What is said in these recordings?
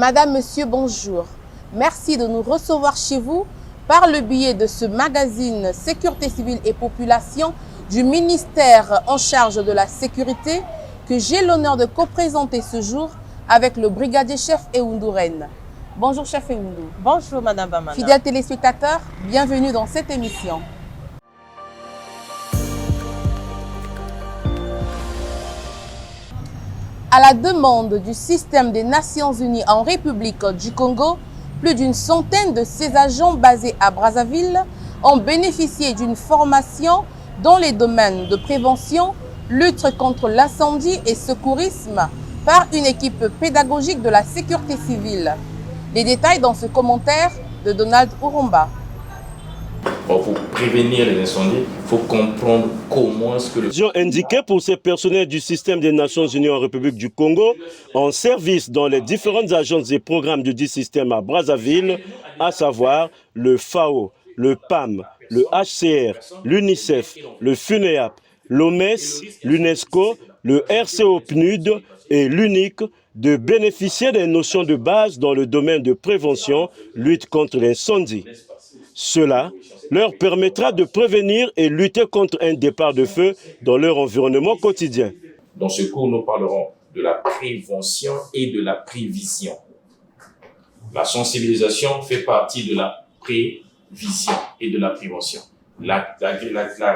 Madame, Monsieur, bonjour. Merci de nous recevoir chez vous par le biais de ce magazine Sécurité civile et population du ministère en charge de la sécurité que j'ai l'honneur de co-présenter ce jour avec le brigadier chef Eoundou Rennes. Bonjour chef Eoundou. Bonjour Madame Bamana. Fidèles téléspectateurs, bienvenue dans cette émission. À la demande du système des Nations Unies en République du Congo, plus d'une centaine de ces agents basés à Brazzaville ont bénéficié d'une formation dans les domaines de prévention, lutte contre l'incendie et secourisme par une équipe pédagogique de la sécurité civile. Les détails dans ce commentaire de Donald Urumba. Pour prévenir les incendies, il faut comprendre comment est-ce que le... Indiqué pour ces personnels du système des Nations Unies en République du Congo en service dans les différentes agences et programmes du dit système à Brazzaville, à savoir le FAO, le PAM, le HCR, l'UNICEF, le FUNEAP, l'OMS, l'UNESCO, le RCO-PNUD et l'UNIC, de bénéficier des notions de base dans le domaine de prévention, lutte contre l'incendie. Cela leur permettra de prévenir et lutter contre un départ de feu dans leur environnement quotidien. Dans ce cours, nous parlerons de la prévention et de la prévision. La sensibilisation fait partie de la prévision et de la prévention. La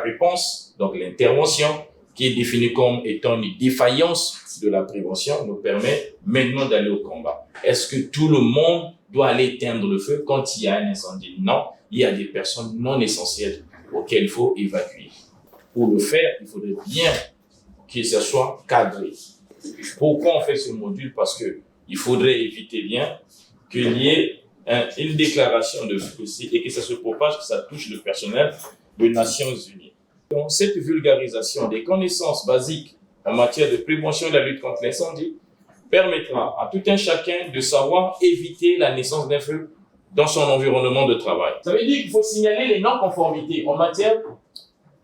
réponse, donc l'intervention, qui est définie comme étant une défaillance de la prévention, nous permet maintenant d'aller au combat. Est-ce que tout le monde doit aller éteindre le feu quand il y a un incendie? Non, il y a des personnes non essentielles auxquelles il faut évacuer. Pour le faire, il faudrait bien que ce soit cadré. Pourquoi on fait ce module? Parce que il faudrait éviter bien qu'il y ait une déclaration de feu et que ça se propage, que ça touche le personnel des Nations Unies. Donc, cette vulgarisation des connaissances basiques en matière de prévention de la lutte contre l'incendie permettra à tout un chacun de savoir éviter la naissance d'un feu dans son environnement de travail. Ça veut dire qu'il faut signaler les non-conformités en matière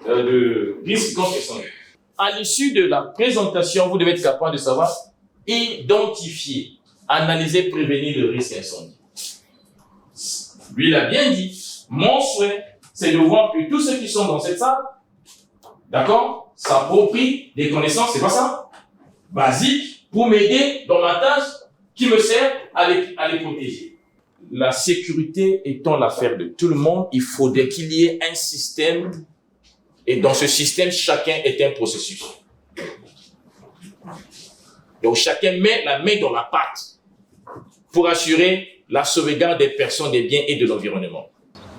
de risque contre l'incendie. À l'issue de la présentation, vous devez être capable de savoir identifier, analyser, prévenir le risque incendie. Lui, il a bien dit, mon souhait, c'est de voir que tous ceux qui sont dans cette salle, d'accord, s'approprient des connaissances, c'est pas ça, basiques, pour m'aider dans ma tâche qui me sert à les protéger. La sécurité étant l'affaire de tout le monde, il faudrait qu'il y ait un système, et dans ce système, chacun est un processus. Donc chacun met la main dans la pâte pour assurer la sauvegarde des personnes, des biens et de l'environnement.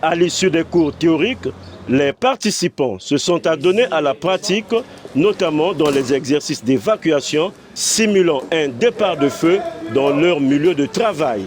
À l'issue des cours théoriques, les participants se sont adonnés à la pratique, notamment dans les exercices d'évacuation, simulant un départ de feu dans leur milieu de travail.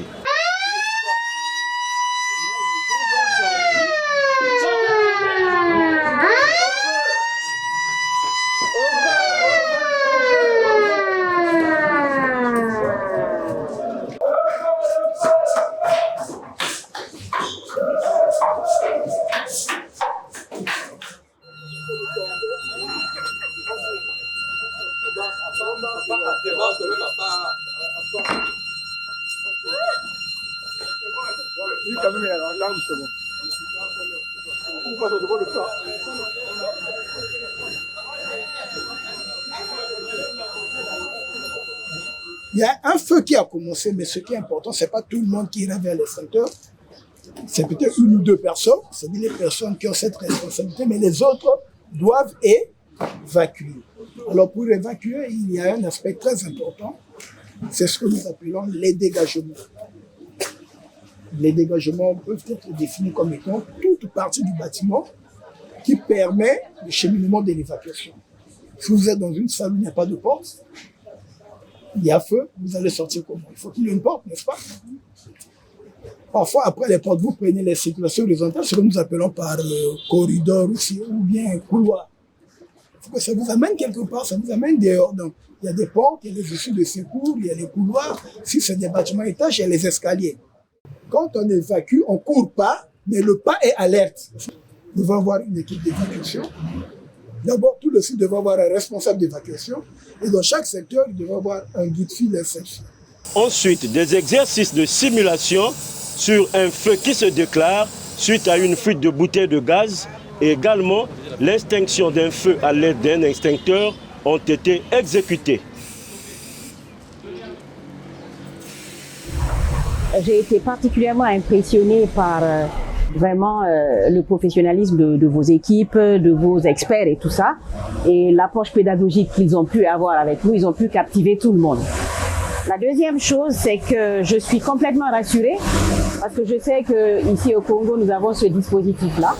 Il y a un feu qui a commencé, mais ce qui est important, ce n'est pas tout le monde qui ira vers l'extincteur. C'est peut-être une ou deux personnes, c'est-à-dire les personnes qui ont cette responsabilité, mais les autres doivent évacuer. Alors pour évacuer, il y a un aspect très important, c'est ce que nous appelons les dégagements. Les dégagements peuvent être définis comme étant toute partie du bâtiment qui permet le cheminement de l'évacuation. Si vous êtes dans une salle où il n'y a pas de porte, il y a feu, vous allez sortir comment? Il faut qu'il y ait une porte, n'est-ce pas? Parfois, après les portes, vous prenez les circulations horizontales, ce que nous appelons par corridor aussi, ou bien couloir. Il faut que ça vous amène quelque part, ça vous amène dehors. Donc, il y a des portes, il y a les issues de secours, il y a les couloirs. Si c'est des bâtiments étages, il y a les escaliers. Quand on évacue, on ne court pas, mais le pas est alerte. Nous devons avoir une équipe d'évacuation. D'abord, tout le site devrait avoir un responsable d'évacuation. Et dans chaque secteur, il devrait avoir un guide fil SFI. Ensuite, des exercices de simulation sur un feu qui se déclare suite à une fuite de bouteilles de gaz et également l'extinction d'un feu à l'aide d'un extincteur ont été exécutés. J'ai été particulièrement impressionnée par vraiment le professionnalisme de vos équipes, de vos experts et tout ça. Et l'approche pédagogique qu'ils ont pu avoir avec nous, ils ont pu captiver tout le monde. La deuxième chose, c'est que je suis complètement rassurée parce que je sais qu'ici au Congo, nous avons ce dispositif-là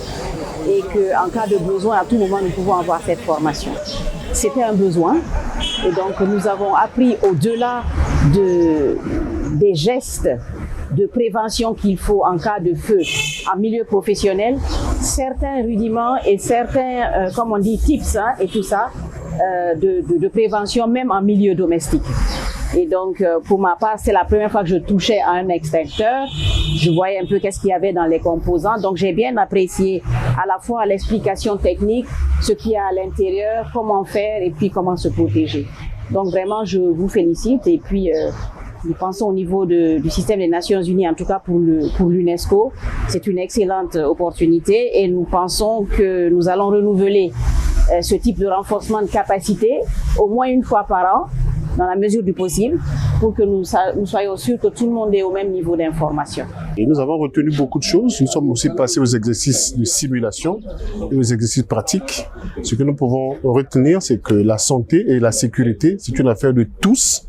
et qu'en cas de besoin, à tout moment, nous pouvons avoir cette formation. C'était un besoin et donc nous avons appris au-delà des gestes de prévention qu'il faut en cas de feu en milieu professionnel, certains rudiments et certains, comme on dit, tips et tout ça, de prévention même en milieu domestique. Et donc, pour ma part, c'est la première fois que je touchais à un extincteur. Je voyais un peu qu'est-ce qu'il y avait dans les composants. Donc, j'ai bien apprécié à la fois l'explication technique, ce qu'il y a à l'intérieur, comment faire et puis comment se protéger. Donc, vraiment, je vous félicite. Et puis, nous pensons au niveau du système des Nations Unies, en tout cas pour l'UNESCO, c'est une excellente opportunité et nous pensons que nous allons renouveler ce type de renforcement de capacité au moins une fois par an, dans la mesure du possible, pour que nous soyons sûrs que tout le monde est au même niveau d'information. Et nous avons retenu beaucoup de choses. Nous sommes aussi passés aux exercices de simulation et aux exercices pratiques. Ce que nous pouvons retenir, c'est que la santé et la sécurité, c'est une affaire de tous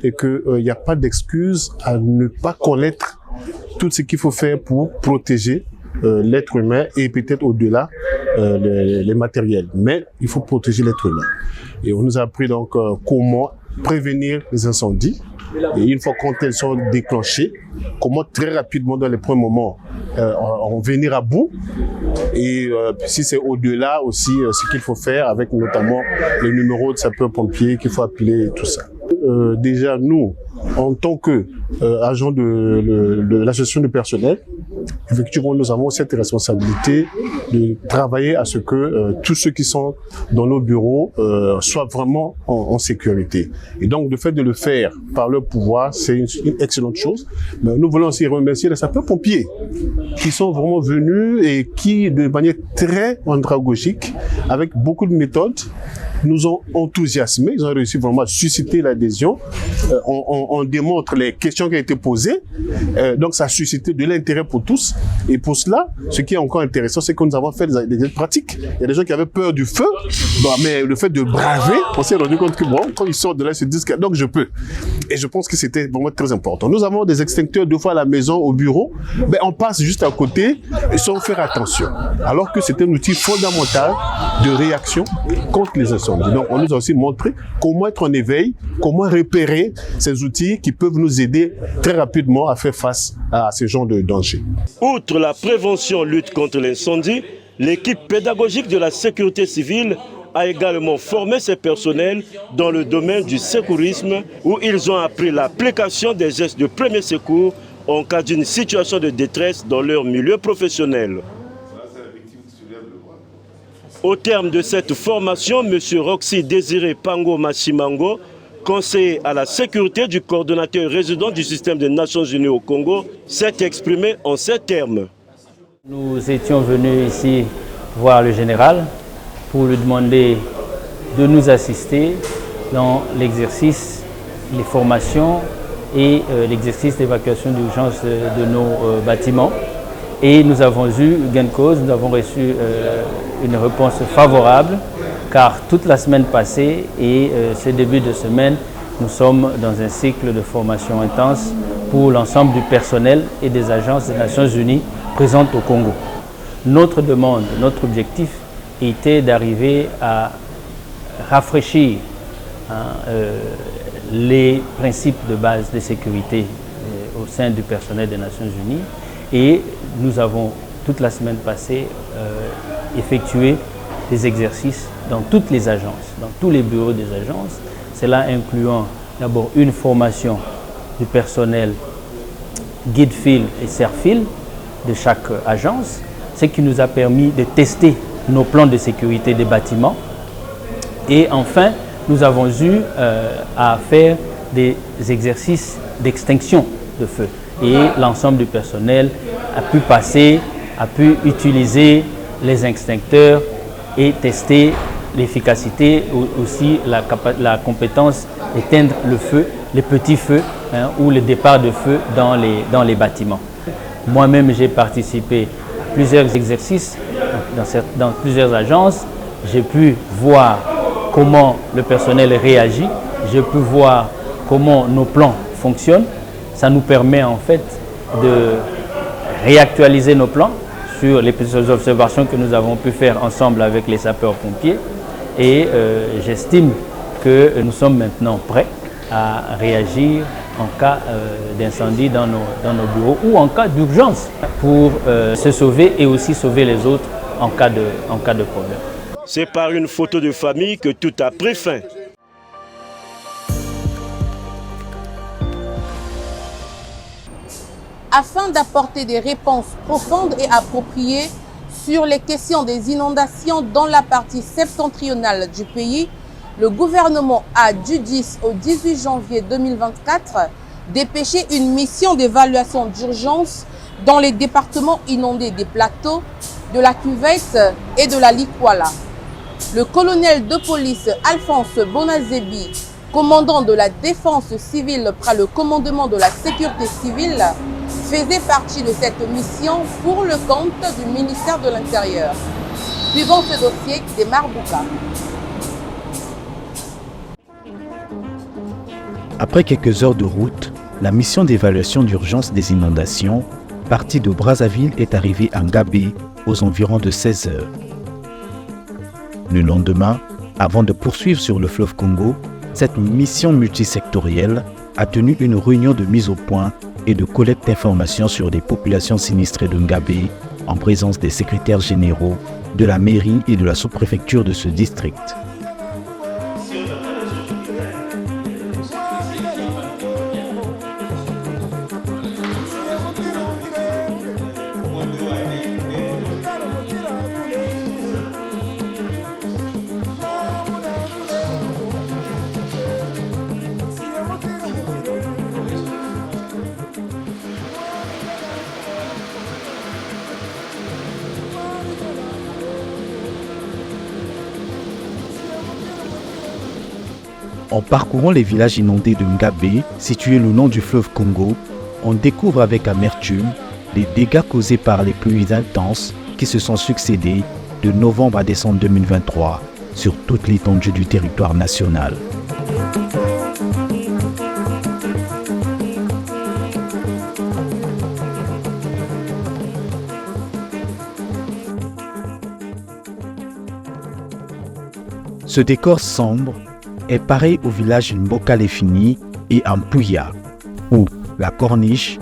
et qu'il n'y a pas d'excuse à ne pas connaître tout ce qu'il faut faire pour protéger l'être humain et peut-être au-delà les matériels. Mais il faut protéger l'être humain. Et on nous a appris donc comment prévenir les incendies. Et une fois quand elles sont déclenchées, comment très rapidement dans les premiers moments en venir à bout. Et si c'est au-delà aussi ce qu'il faut faire avec notamment les numéros de sapeurs-pompiers qu'il faut appeler et tout ça. Déjà nous, en tant que agent de l'association du personnel, effectivement, nous avons cette responsabilité de travailler à ce que tous ceux qui sont dans nos bureaux soient vraiment en sécurité. Et donc, le fait de le faire par leur pouvoir, c'est une excellente chose. Mais nous voulons aussi remercier les sapeurs-pompiers qui sont vraiment venus et qui, de manière très andragogique, avec beaucoup de méthodes, nous ont enthousiasmés. Ils ont réussi vraiment à susciter l'adhésion. On démontre les questions qui ont été posées. Donc, ça a suscité de l'intérêt pour tous. Et pour cela, ce qui est encore intéressant, c'est que nous avons fait des pratiques. Il y a des gens qui avaient peur du feu. Bon, mais le fait de braver, on s'est rendu compte que bon, quand ils sortent de là, ils se disent que donc je peux. Et je pense que c'était vraiment très important. Nous avons des extincteurs 2 fois à la maison, au bureau. Mais on passe juste à côté sans faire attention. Alors que c'est un outil fondamental de réaction contre les incendies. Donc, on nous a aussi montré comment être en éveil, comment repérer ces outils qui peuvent nous aider très rapidement à faire face à ce genre de danger. Outre la prévention lutte contre l'incendie, l'équipe pédagogique de la sécurité civile a également formé ses personnels dans le domaine du secourisme où ils ont appris l'application des gestes de premier secours en cas d'une situation de détresse dans leur milieu professionnel. Au terme de cette formation, M. Roxy Désiré Pango Machimango, conseiller à la sécurité du coordonnateur résident du système des Nations Unies au Congo, s'est exprimé en ces termes. Nous étions venus ici voir le général pour lui demander de nous assister dans l'exercice, les formations et l'exercice d'évacuation d'urgence de nos bâtiments. Et nous avons eu gain de cause, nous avons reçu une réponse favorable car toute la semaine passée et ce début de semaine, nous sommes dans un cycle de formation intense pour l'ensemble du personnel et des agences des Nations Unies présentes au Congo. Notre demande, notre objectif était d'arriver à rafraîchir les principes de base de sécurité au sein du personnel des Nations Unies. Et nous avons, toute la semaine passée, effectué des exercices dans toutes les agences, dans tous les bureaux des agences. Cela incluant d'abord une formation du personnel guide-fil et serre-fil de chaque agence, ce qui nous a permis de tester nos plans de sécurité des bâtiments. Et enfin, nous avons eu à faire des exercices d'extinction de feu. Et l'ensemble du personnel a pu passer, a pu utiliser les extincteurs et tester l'efficacité, aussi la compétence d'éteindre le feu, les petits feux ou le départ de feu dans les bâtiments. Moi-même, j'ai participé à plusieurs exercices dans plusieurs agences. J'ai pu voir comment le personnel réagit, j'ai pu voir comment nos plans fonctionnent. Ça nous permet en fait de réactualiser nos plans sur les petites observations que nous avons pu faire ensemble avec les sapeurs-pompiers. Et j'estime que nous sommes maintenant prêts à réagir en cas d'incendie dans nos bureaux ou en cas d'urgence pour se sauver et aussi sauver les autres en cas de problème. C'est par une photo de famille que tout a pris fin. Afin d'apporter des réponses profondes et appropriées sur les questions des inondations dans la partie septentrionale du pays, le gouvernement a du 10 au 18 janvier 2024 dépêché une mission d'évaluation d'urgence dans les départements inondés des Plateaux, de la Cuvette et de la Likwala. Le colonel de police Alphonse Bonazebi, commandant de la défense civile près le commandement de la sécurité civile, faisait partie de cette mission pour le compte du ministère de l'Intérieur. Suivant ce dossier des Marbouka. Après quelques heures de route, la mission d'évaluation d'urgence des inondations, partie de Brazzaville, est arrivée à Ngabé aux environs de 16 heures. Le lendemain, avant de poursuivre sur le fleuve Congo, cette mission multisectorielle a tenu une réunion de mise au point et de collecte d'informations sur les populations sinistrées de Ngabé en présence des secrétaires généraux de la mairie et de la sous-préfecture de ce district. En parcourant les villages inondés de Ngabé, situés le long du fleuve Congo, on découvre avec amertume les dégâts causés par les pluies intenses qui se sont succédés de novembre à décembre 2023 sur toute l'étendue du territoire national. Ce décor sombre est pareil au village Mbokalefini et Ampouya, où la corniche,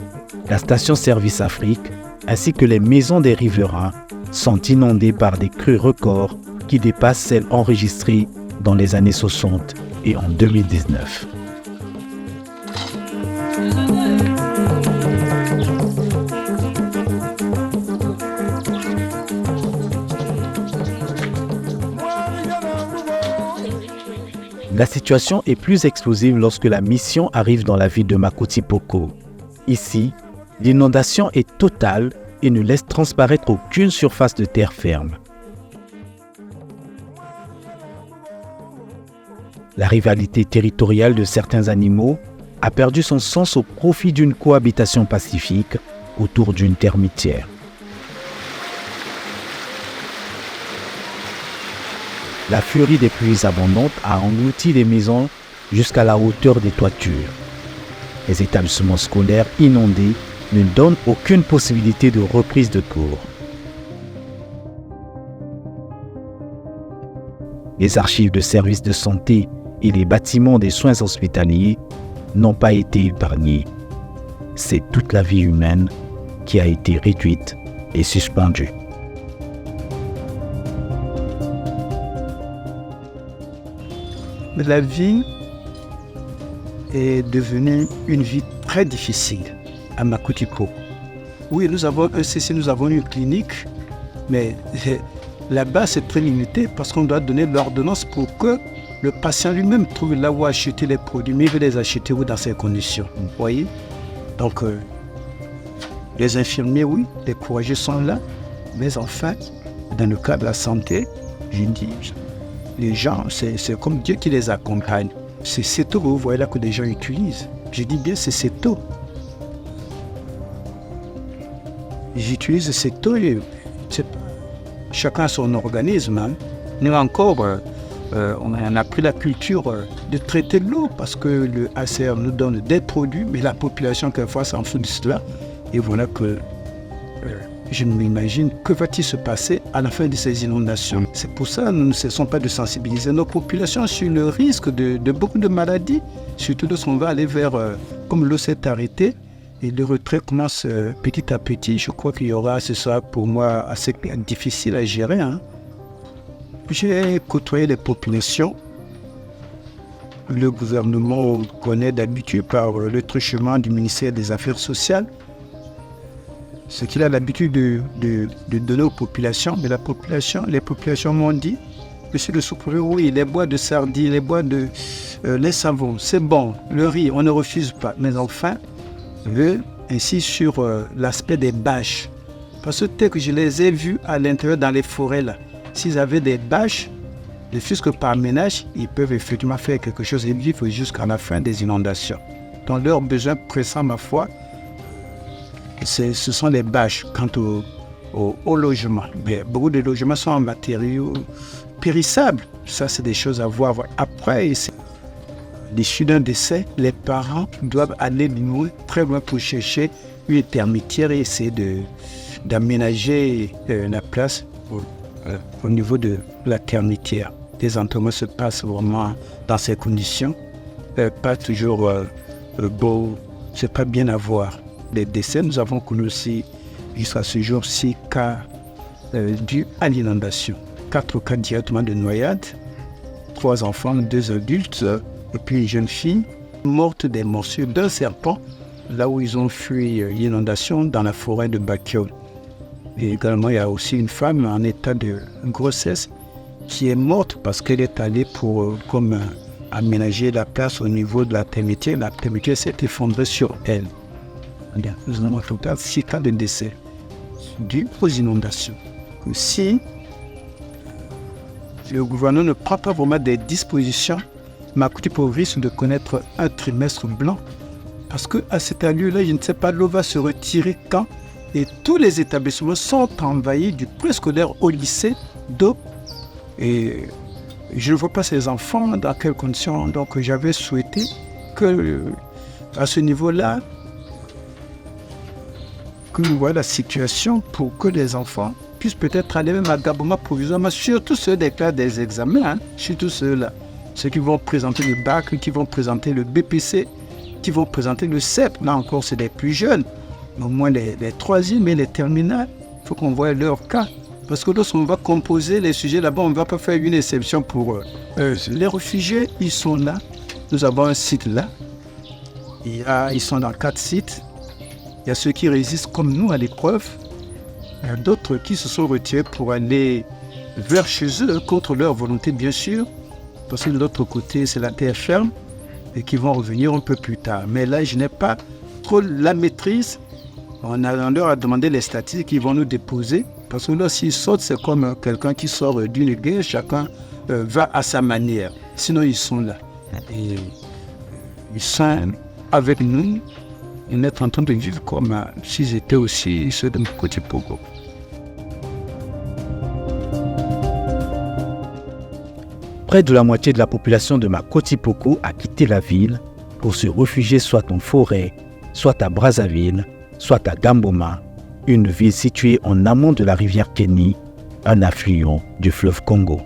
la station-service Afrique, ainsi que les maisons des riverains sont inondées par des crues records qui dépassent celles enregistrées dans les années 60 et en 2019. La situation est plus explosive lorsque la mission arrive dans la ville de Makoti-Poko. Ici, l'inondation est totale et ne laisse transparaître aucune surface de terre ferme. La rivalité territoriale de certains animaux a perdu son sens au profit d'une cohabitation pacifique autour d'une termitière. La furie des pluies abondantes a englouti les maisons jusqu'à la hauteur des toitures. Les établissements scolaires inondés ne donnent aucune possibilité de reprise de cours. Les archives de services de santé et les bâtiments des soins hospitaliers n'ont pas été épargnés. C'est toute la vie humaine qui a été réduite et suspendue. La vie est devenue une vie très difficile à Makoti-Poko. Oui, nous avons un CC, nous avons une clinique, mais là-bas c'est très limité parce qu'on doit donner l'ordonnance pour que le patient lui-même trouve là où acheter les produits, mais il veut les acheter où dans ces conditions. Vous voyez? Donc, les infirmiers, oui, les courageux sont là, mais enfin, dans le cas de la santé, je dis, les gens, c'est comme Dieu qui les accompagne. C'est CETO, vous voyez là que des gens utilisent. Je dis bien, c'est CETO. J'utilise CETO et chacun a son organisme. Hein. Nous encore, on a pris la culture de traiter l'eau parce que le ACR nous donne des produits, mais la population, quelquefois, s'en fout de cela. Et voilà que je m'imagine que va-t-il se passer à la fin de ces inondations. C'est pour ça que nous ne cessons pas de sensibiliser nos populations sur le risque de beaucoup de maladies, surtout lorsqu'on va aller vers, comme l'eau s'est arrêtée, et le retrait commence petit à petit. Je crois qu'il y aura, ce sera pour moi assez difficile à gérer. Hein. J'ai côtoyé les populations. Le gouvernement connaît d'habitude par le truchement du ministère des Affaires sociales, ce qu'il a l'habitude de donner aux populations. Mais les populations m'ont dit, monsieur le sous-préfet, oui, les bois de sardines, les bois de les savons, c'est bon, le riz, on ne refuse pas. Mais enfin, ainsi sur l'aspect des bâches. Parce que tel que je les ai vus à l'intérieur dans les forêts, là, s'ils avaient des bâches, ne fût-ce que par ménage, ils peuvent effectivement faire quelque chose et vivre jusqu'à la fin des inondations. Donc leurs besoins pressants, ma foi, ce sont les bâches. Quant au logement, mais beaucoup de logements sont en matériaux périssables. Ça, c'est des choses à voir. Après, l'issue d'un décès, les parents doivent aller loin, très loin pour chercher une termitière et essayer d'aménager la place au niveau de la termitière. Les enterrements se passent vraiment dans ces conditions, pas toujours beau, c'est pas bien à voir. Les décès, nous avons connu aussi jusqu'à ce jour 6 cas dus à l'inondation. 4 cas directement de noyade, 3 enfants, 2 adultes, et puis une jeune fille morte des morsures d'un serpent, là où ils ont fui l'inondation dans la forêt de Bakiol. Et également, il y a aussi une femme en état de grossesse qui est morte parce qu'elle est allée pour aménager la place au niveau de la termitière. La termitière s'est effondrée sur elle. Nous avons au total 6 cas de décès dus aux inondations. Si le gouvernement ne prend pas vraiment des dispositions, Makutipo risque de connaître un trimestre blanc. Parce qu'à cet lieu-là, je ne sais pas, l'eau va se retirer quand. Et tous les établissements sont envahis du préscolaire au lycée d'eau. Et je ne vois pas ces enfants dans quelles conditions. Donc j'avais souhaité que, à ce niveau-là, que nous voyons la situation pour que les enfants puissent peut-être aller même à Gaboma provisoirement, surtout ceux des classes des examens, hein, surtout ceux-là. Ceux qui vont présenter le bac, qui vont présenter le BPC, qui vont présenter le CEP. Là encore, c'est des plus jeunes. Au moins les troisièmes et les terminales, il faut qu'on voie leur cas. Parce que lorsqu'on va composer les sujets là-bas, on ne va pas faire une exception pour eux. Les réfugiés, ils sont là. Nous avons un site là. Ils sont dans 4 sites. Il y a ceux qui résistent comme nous à l'épreuve. Il y a d'autres qui se sont retirés pour aller vers chez eux, contre leur volonté bien sûr. Parce que de l'autre côté, c'est la terre ferme et qui vont revenir un peu plus tard. Mais là, je n'ai pas trop la maîtrise. On leur a demandé les statistiques qu'ils vont nous déposer. Parce que là, s'ils sortent, c'est comme quelqu'un qui sort d'une guerre. Chacun va à sa manière. Sinon, ils sont là. Et ils sont avec nous. Ils sont en train de vivre comme s'ils étaient aussi ceux de Makutipo. Près de la moitié de la population de Makotipoko a quitté la ville pour se réfugier soit en forêt, soit à Brazzaville, soit à Gamboma, une ville située en amont de la rivière Kenny, un affluent du fleuve Congo.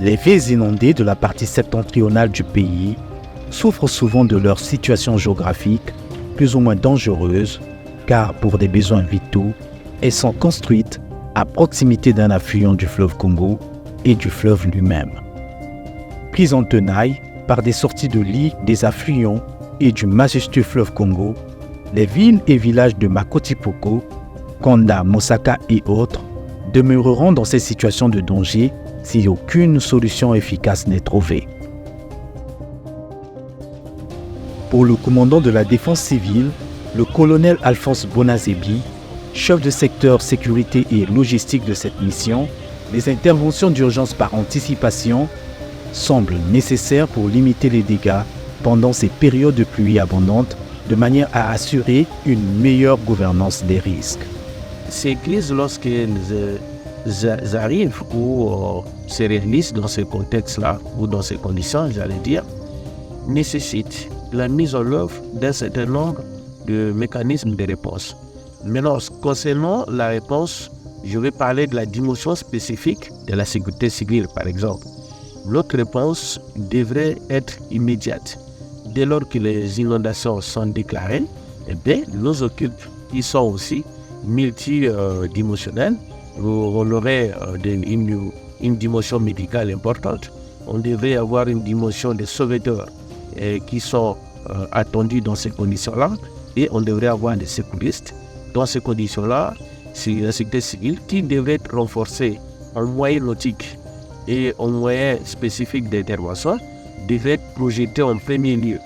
Les villes inondées de la partie septentrionale du pays souffrent souvent de leur situation géographique plus ou moins dangereuse, car pour des besoins vitaux, elles sont construites à proximité d'un affluent du fleuve Congo et du fleuve lui-même. Prises en tenaille par des sorties de lits des affluents et du majestueux fleuve Congo, les villes et villages de Makotipoko, Konda, Mosaka et autres demeureront dans ces situations de danger si aucune solution efficace n'est trouvée. Pour le commandant de la défense civile, le colonel Alphonse Bonazebi, chef de secteur sécurité et logistique de cette mission, les interventions d'urgence par anticipation semblent nécessaires pour limiter les dégâts pendant ces périodes de pluie abondantes de manière à assurer une meilleure gouvernance des risques. Ces crises, lorsqu'elles arrivent ou se réalisent dans ce contexte-là ou dans ces conditions, j'allais dire, nécessitent la mise en œuvre d'un certain nombre de mécanismes de réponse. Maintenant, concernant la réponse, je vais parler de la dimension spécifique de la sécurité civile, par exemple. Notre réponse devrait être immédiate. Dès lors que les inondations sont déclarées, eh bien, nos équipes qui sont aussi multidimensionnelles, on aurait une dimension médicale importante. On devrait avoir une dimension de sauveteurs qui sont attendus dans ces conditions-là, et on devrait avoir des secouristes. Dans ces conditions-là, c'est la sécurité civile qui devrait être renforcée en moyens nautiques et en moyens spécifiques d'intervention, devrait être projetée en premier lieu.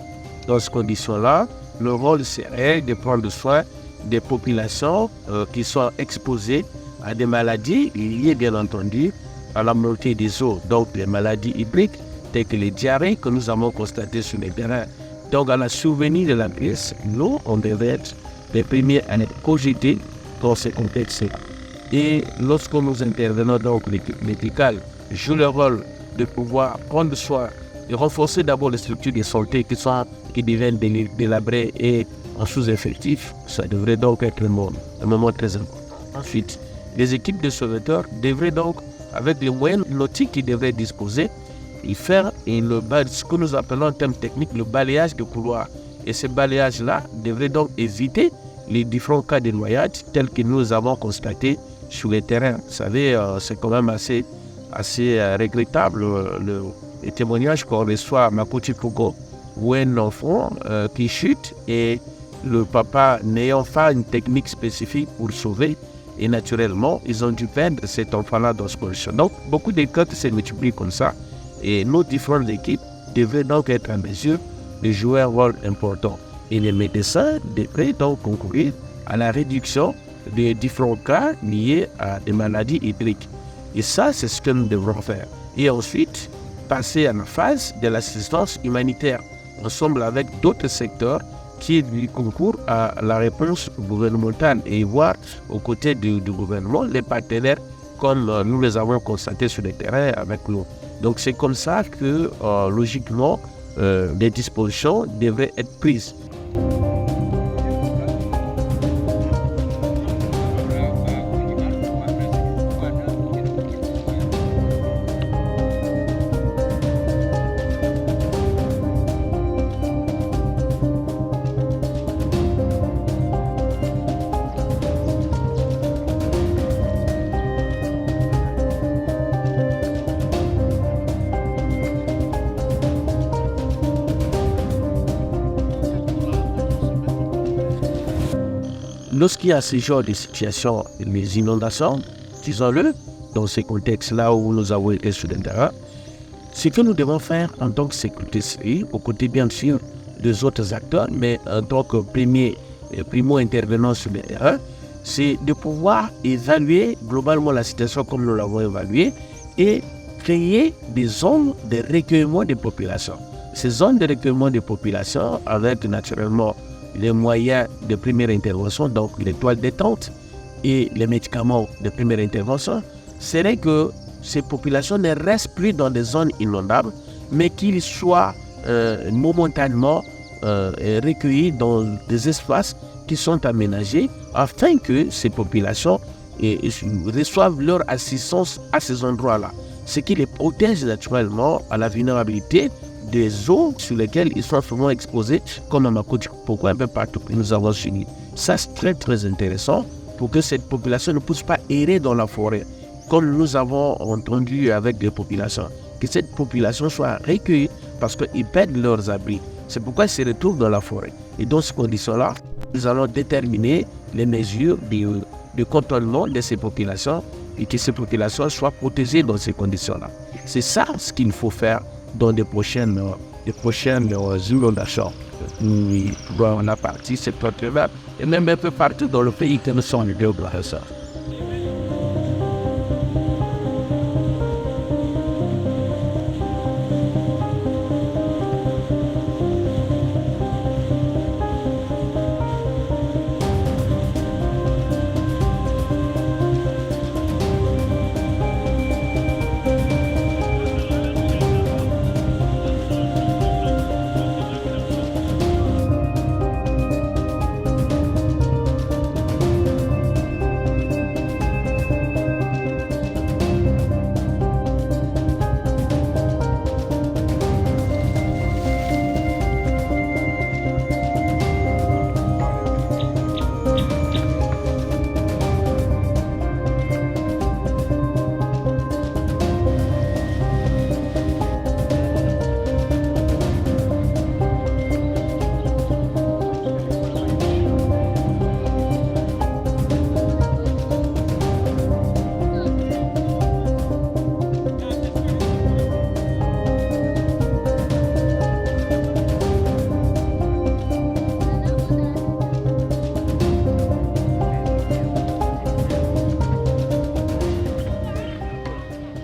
Dans ces conditions-là, le rôle serait de prendre soin des populations qui sont exposées à des maladies liées bien entendu à la montée des eaux, donc les maladies hydriques telles que les diarrhées que nous avons constatées sur les terrains. Donc à la survenue de la crise, nous, on devrait être les premiers à être cogités dans ces contextes-là. Et lorsque nous intervenons donc l'équipe médicale, joue le rôle de pouvoir prendre soin et renforcer d'abord les structures de santé qui deviennent délabrées et en sous-effectif. Ça devrait donc être un moment très important. Ensuite, les équipes de sauveteurs devraient donc, avec les moyens nautiques qu'ils devraient disposer, y faire ce que nous appelons en termes techniques le balayage de couloirs. Et ce balayage-là devrait donc éviter les différents cas de noyade tels que nous avons constatés sur les terrains. Vous savez, c'est quand même assez regrettable les témoignages qu'on reçoit à Makotipoko, où un enfant qui chute et le papa n'ayant pas une technique spécifique pour sauver, et naturellement, ils ont dû perdre cet enfant-là dans ce condition. Donc, beaucoup de cas se multiplient comme ça, et nos différentes équipes devraient donc être en mesure de jouer un rôle important. Et les médecins devraient donc concourir à la réduction des différents cas liés à des maladies hydriques. Et ça, c'est ce que nous devrons faire. Et ensuite, passer à la phase de l'assistance humanitaire, ensemble avec d'autres secteurs qui concourent à la réponse gouvernementale et voir aux côtés du gouvernement les partenaires comme nous les avons constatés sur le terrain avec nous. Donc c'est comme ça que, logiquement, des dispositions devraient être prises. Lorsqu'il y a ce genre de situation, les inondations, disons-le, dans ces contextes-là où nous avons été sur le terrain, ce que nous devons faire en tant que sécurité civile, aux côtés bien sûr des autres acteurs, mais en tant que primo-intervenant sur le terrain, c'est de pouvoir évaluer globalement la situation comme nous l'avons évaluée et créer des zones de recueillement des populations. Ces zones de recueillement des populations, avec naturellement les moyens de première intervention, donc les toiles de tente et les médicaments de première intervention, serait que ces populations ne restent plus dans des zones inondables, mais qu'ils soient momentanément recueillis dans des espaces qui sont aménagés afin que ces populations reçoivent leur assistance à ces endroits-là. ce qui les protège naturellement à la vulnérabilité des eaux sur lesquelles ils sont souvent exposés, comme à Makodi, pourquoi un peu partout que nous avons suivi. Ça, c'est très très intéressant pour que cette population ne puisse pas errer dans la forêt, comme nous avons entendu avec des populations. Que cette population soit recueillie parce qu'ils perdent leurs abris. C'est pourquoi ils se retrouvent dans la forêt. Et dans ces conditions-là, nous allons déterminer les mesures de contrôlement de ces populations et que ces populations soient protégées dans ces conditions-là. C'est ça ce qu'il faut faire dans les prochaines inondations. On a parti septentrional et même un peu partout dans le pays que nous sommes de ça.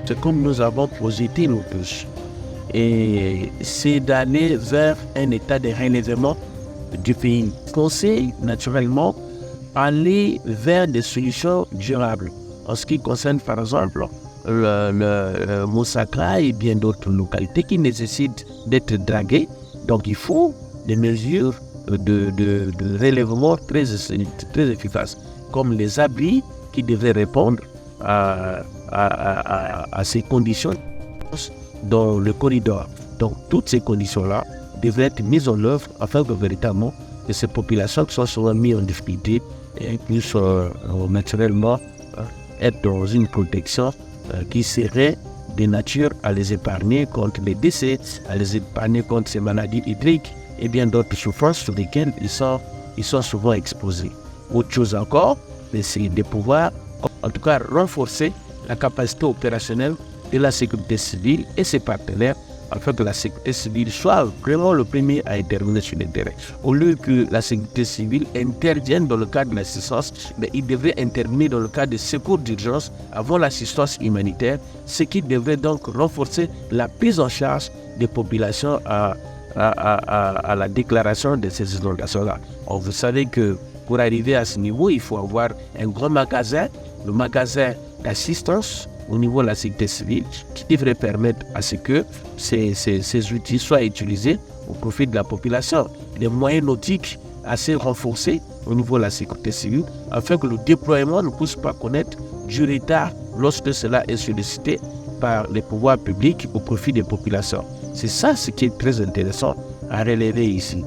C'est comme nous avons projeté nous tous. Et c'est d'aller vers un état de relèvement du pays. Conseil, naturellement, aller vers des solutions durables. En ce qui concerne, par exemple, le Moussakra et bien d'autres localités qui nécessitent d'être draguées. Donc, il faut des mesures de relèvement très efficaces, comme les abris qui devraient répondre à ces conditions dans le corridor. Donc, toutes ces conditions-là devraient être mises en œuvre afin que véritablement que ces populations qui sont souvent mises en difficulté puissent naturellement être dans une protection qui serait de nature à les épargner contre les décès, à les épargner contre ces maladies hydriques et bien d'autres souffrances sur lesquelles ils sont souvent exposés. Autre chose encore, c'est de pouvoir, en tout cas, renforcer la capacité opérationnelle de la sécurité civile et ses partenaires afin que la sécurité civile soit vraiment le premier à intervenir sur le terrain. Au lieu que la sécurité civile intervienne dans le cadre de l'assistance, mais il devrait intervenir dans le cadre de secours d'urgence avant l'assistance humanitaire, ce qui devrait donc renforcer la prise en charge des populations à la déclaration de ces inondations-là. Vous savez que pour arriver à ce niveau, il faut avoir un grand magasin, le magasin d'assistance au niveau de la sécurité civile, qui devrait permettre à ce que ces outils soient utilisés au profit de la population. Les moyens nautiques assez renforcés au niveau de la sécurité civile, afin que le déploiement ne puisse pas connaître du retard lorsque cela est sollicité par les pouvoirs publics au profit des populations. C'est ça ce qui est très intéressant à relever ici.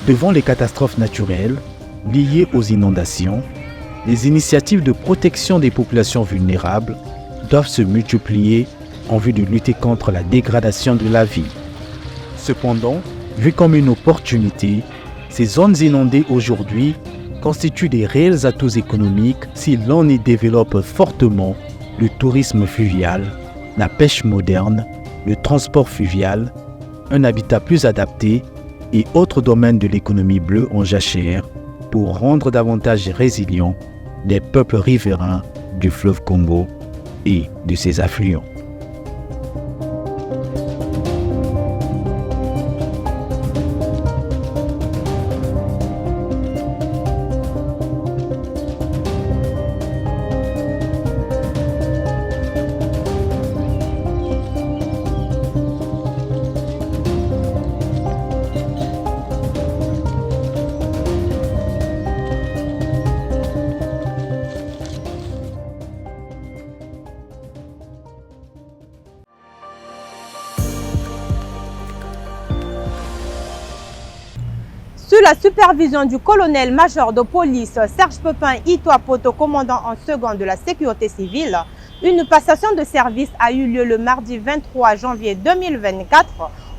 Devant les catastrophes naturelles liées aux inondations, les initiatives de protection des populations vulnérables doivent se multiplier en vue de lutter contre la dégradation de la vie. Cependant, vues comme une opportunité, ces zones inondées aujourd'hui constituent des réels atouts économiques si l'on y développe fortement le tourisme fluvial, la pêche moderne, le transport fluvial, un habitat plus adapté et autres domaines de l'économie bleue en jachère pour rendre davantage résilients les peuples riverains du fleuve Congo et de ses affluents. Sous la supervision du colonel-major de police Serge Pepin Itoa Poto, commandant en second de la sécurité civile, une passation de service a eu lieu le mardi 23 janvier 2024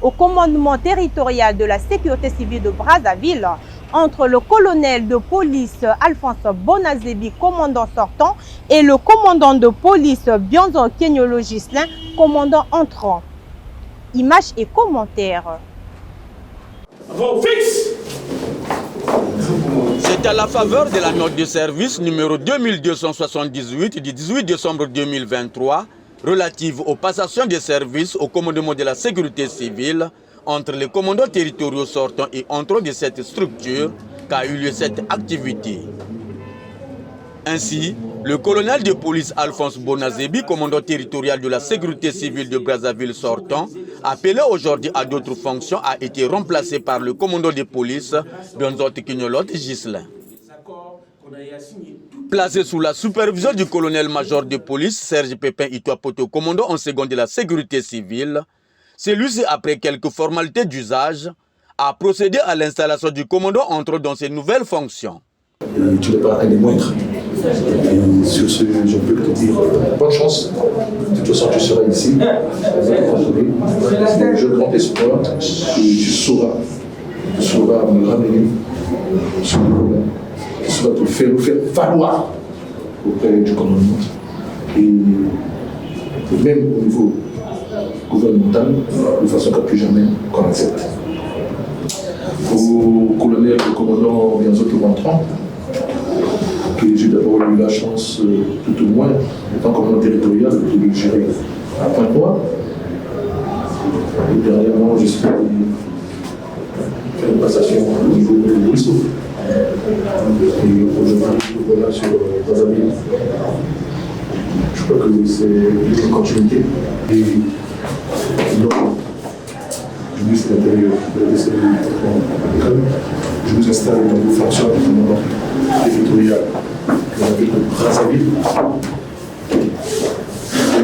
au commandement territorial de la sécurité civile de Brazzaville entre le colonel de police Alphonse Bonazebi, commandant sortant, et le commandant de police Bionzo Kenyolo Gislin, commandant entrant. Images et commentaires. C'est à la faveur de la note de service numéro 2278 du 18 décembre 2023 relative aux passations de services au commandement de la sécurité civile entre les commandants territoriaux sortants et entrants de cette structure qu'a eu lieu cette activité. Ainsi, le colonel de police Alphonse Bonazebi, commandant territorial de la sécurité civile de Brazzaville sortant, appelé aujourd'hui à d'autres fonctions, a été remplacé par le commandant de police Bionzo Kenyolo Gislin. Placé sous la supervision du colonel-major de police Serge Pepin Itoa Poto, commandant en second de la sécurité civile, celui-ci, après quelques formalités d'usage, a procédé à l'installation du commandant entrant dans ses nouvelles fonctions. Tu n'es pas un des moindres. Et sur ce, je peux te dire bonne chance. De toute façon, tu seras ici. J'ai grand espoir que tu sauras me ramener sur le problème. Tu sauras te faire valoir auprès du commandement. Et même au niveau gouvernemental, de façon qu'à plus jamais qu'on accepte. Au colonel, le commandant Bionzo Rentrant, que j'ai d'abord eu la chance, tout au moins, étant commandant territorial, de le gérer à Pointe-Noire. Et dernièrement, je suis fait une passation au niveau de Brissot. Et aujourd'hui, voilà sur Brazzaville. Je crois que c'est une continuité. Et donc, je ministre de l'Intérieur, je vous installe dans vos fonctions de commandant territorial de la ville de Brazzaville.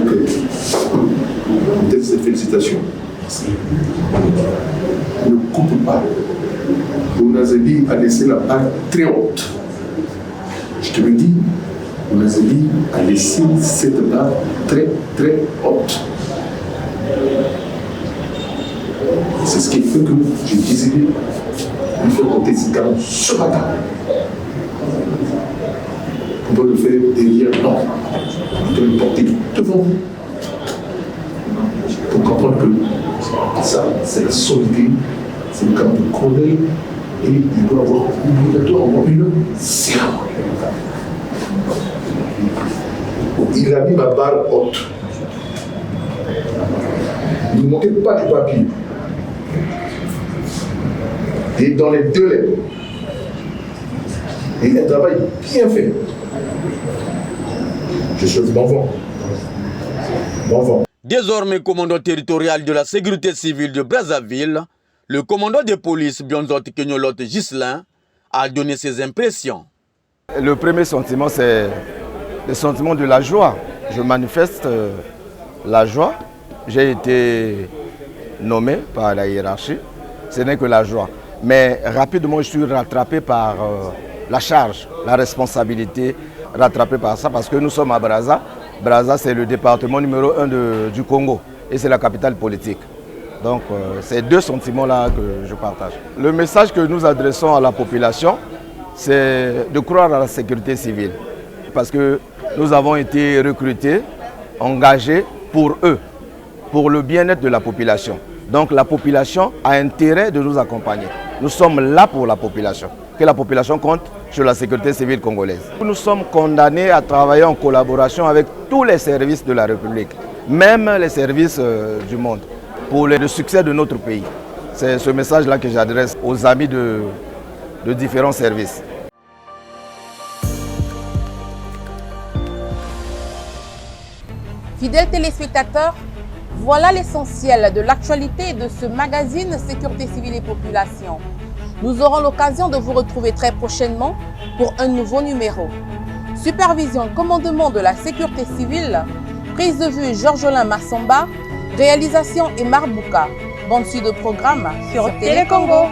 Donc, dès cette félicitation, ne coupe pas. Bonazebi a laissé la barre très haute. Je te le dis, Bonazebi a laissé cette barre très très haute. C'est ce qui fait que j'ai décidé de faire compter ces canons ce matin. On doit le faire derrière, non. On doit le porter devant vous. Pour comprendre que ça, c'est la solidité, c'est le canon de colonel, et il doit avoir obligatoirement une cérémonie. Il a mis ma barre haute. Ne montez pas du papier. Et dans les deux lettres. Et un travail bien fait. Je suis bon vent. Désormais commandant territorial de la sécurité civile de Brazzaville, le commandant de police Bionzo Kenyolo Gislin a donné ses impressions. Le premier sentiment, c'est le sentiment de la joie. Je manifeste la joie. J'ai été nommé par la hiérarchie. Ce n'est que la joie. Mais rapidement, je suis rattrapé par la charge, la responsabilité, rattrapé par ça, parce que nous sommes à Brazza. Brazza, c'est le département numéro 1 du Congo et c'est la capitale politique. Donc, c'est deux sentiments-là que je partage. Le message que nous adressons à la population, c'est de croire à la sécurité civile. Parce que nous avons été recrutés, engagés pour eux, pour le bien-être de la population. Donc la population a intérêt de nous accompagner. Nous sommes là pour la population. Que la population compte sur la sécurité civile congolaise. Nous sommes condamnés à travailler en collaboration avec tous les services de la République, même les services du monde, pour le succès de notre pays. C'est ce message-là que j'adresse aux amis de différents services. Fidèles téléspectateurs, voilà l'essentiel de l'actualité de ce magazine Sécurité civile et population. Nous aurons l'occasion de vous retrouver très prochainement pour un nouveau numéro. Supervision, commandement de la sécurité civile, prise de vue Georgelin Massamba, réalisation et Marbouka. Bande de programme sur Télé Congo.